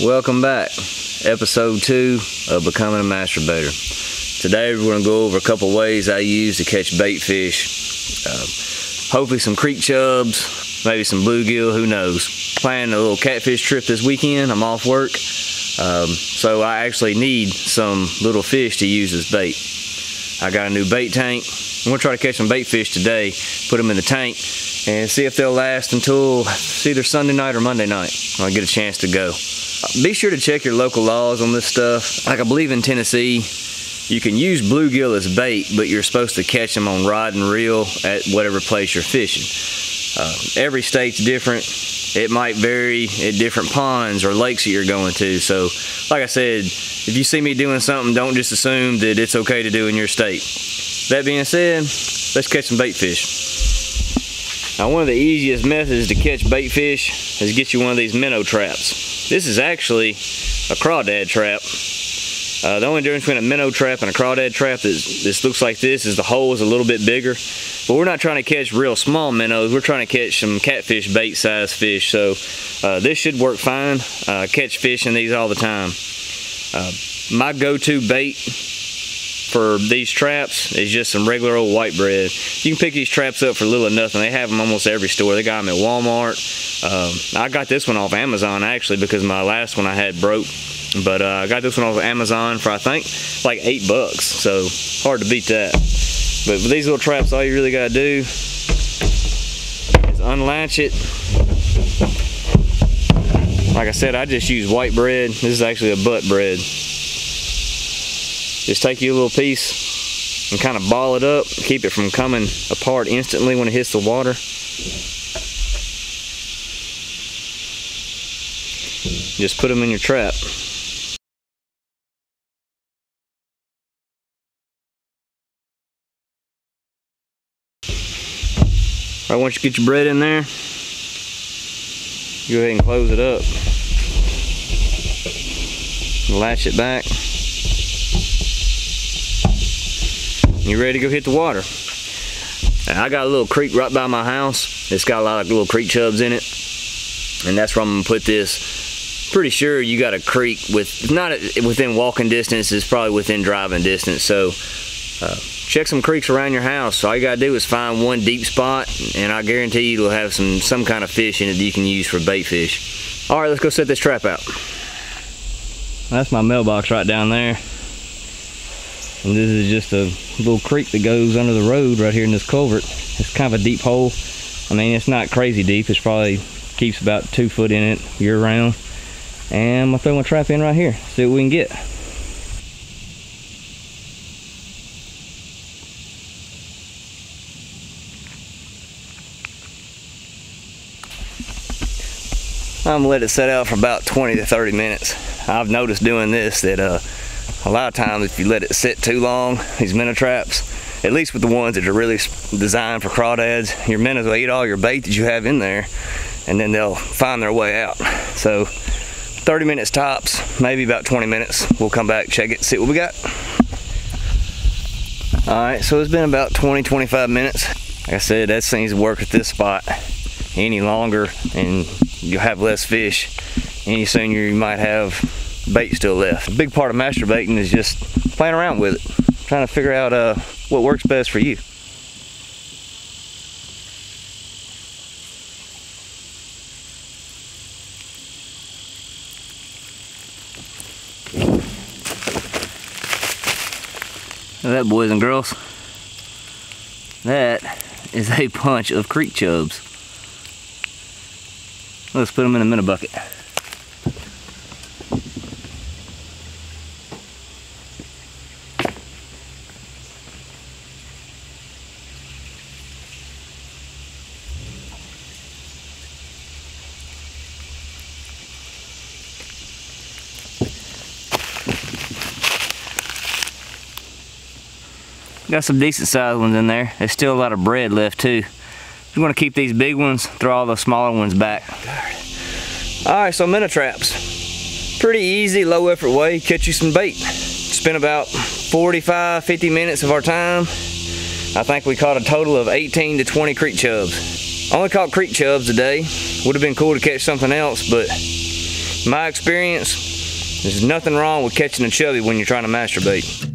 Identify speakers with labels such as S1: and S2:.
S1: Welcome back. Episode 2 of Becoming a Masturbator. Today we're going to go over a couple ways I use to catch bait fish. Hopefully some creek chubs, maybe some bluegill, who knows. Planning a little catfish trip this weekend. I'm off work. So I actually need some little fish to use as bait. I got a new bait tank. I'm going to try to catch some bait fish today, put them in the tank, and see if they'll last until either Sunday night or Monday night when I get a chance to go. Be sure to check your local laws on this stuff. Like I believe in Tennessee, you can use bluegill as bait, but you're supposed to catch them on rod and reel at whatever place you're fishing. Every state's different. It might vary at different ponds or lakes that you're going to. So, like I said, if you see me doing something, don't just assume that it's okay to do in your state. That being said, let's catch some bait fish. Now, one of the easiest methods to catch bait fish is get you one of these minnow traps. This is actually a crawdad trap. The only difference between a minnow trap and a crawdad trap is this looks like this is the hole is a little bit bigger. But we're not trying to catch real small minnows. We're trying to catch some catfish bait size fish. So this should work fine. Catch fish in these all the time. My go-to bait for these traps is just some regular old white bread. You can pick these traps up for little or nothing. They have them almost every store. They got them at Walmart. I got this one off Amazon actually because my last one I had broke. But I got this one off of Amazon for I think like $8. So hard to beat that. But with these little traps, all you really gotta do is unlatch it. Like I said, I just use white bread. This is actually a butt bread. Just take you a little piece and kind of ball it up, keep it from coming apart instantly when it hits the water. Just put them in your trap. All right, once you get your bread in there, go ahead and close it up. Latch it back. You're ready to go hit the water. Now, I got a little creek right by my house. It's got a lot of little creek chubs in it. And that's where I'm gonna put this. Pretty sure you got a creek with, not within walking distance, it's probably within driving distance. So check some creeks around your house. All you gotta do is find one deep spot, and I guarantee you it'll have some kind of fish in it that you can use for bait fish. All right, let's go set this trap out. That's my mailbox right down there. And this is just a little creek that goes under the road right here in this culvert. It's kind of a deep hole. I mean, it's not crazy deep. It's probably keeps about 2 foot in it year round. And I'm gonna throw my trap in right here, see what we can get. I'm gonna let it set out for about 20 to 30 minutes. I've noticed doing this that a lot of times if you let it sit too long, these minnow traps, at least with the ones that are really designed for crawdads, your minnows will eat all your bait that you have in there, and then they'll find their way out. So 30 minutes tops, maybe about 20 minutes. We'll come back, check it, see what we got. All right, so it's been about 20-25 minutes. Like I said, that seems to work at this spot. Any longer and you'll have less fish. Any sooner you might have bait still left. A big part of masturbating is just playing around with it, trying to figure out what works best for you. Now that, boys and girls, that is a bunch of creek chubs. Let's put them in a minnow bucket. Got some decent sized ones in there. There's still a lot of bread left too. You want to keep these big ones, throw all the smaller ones back. Alright, so minnow traps. Pretty easy, low effort way, catch you some bait. Spent about 45-50 minutes of our time. I think we caught a total of 18 to 20 creek chubs. Only caught creek chubs today. Would have been cool to catch something else, but My experience, there's nothing wrong with catching a chubby when you're trying to masturbate.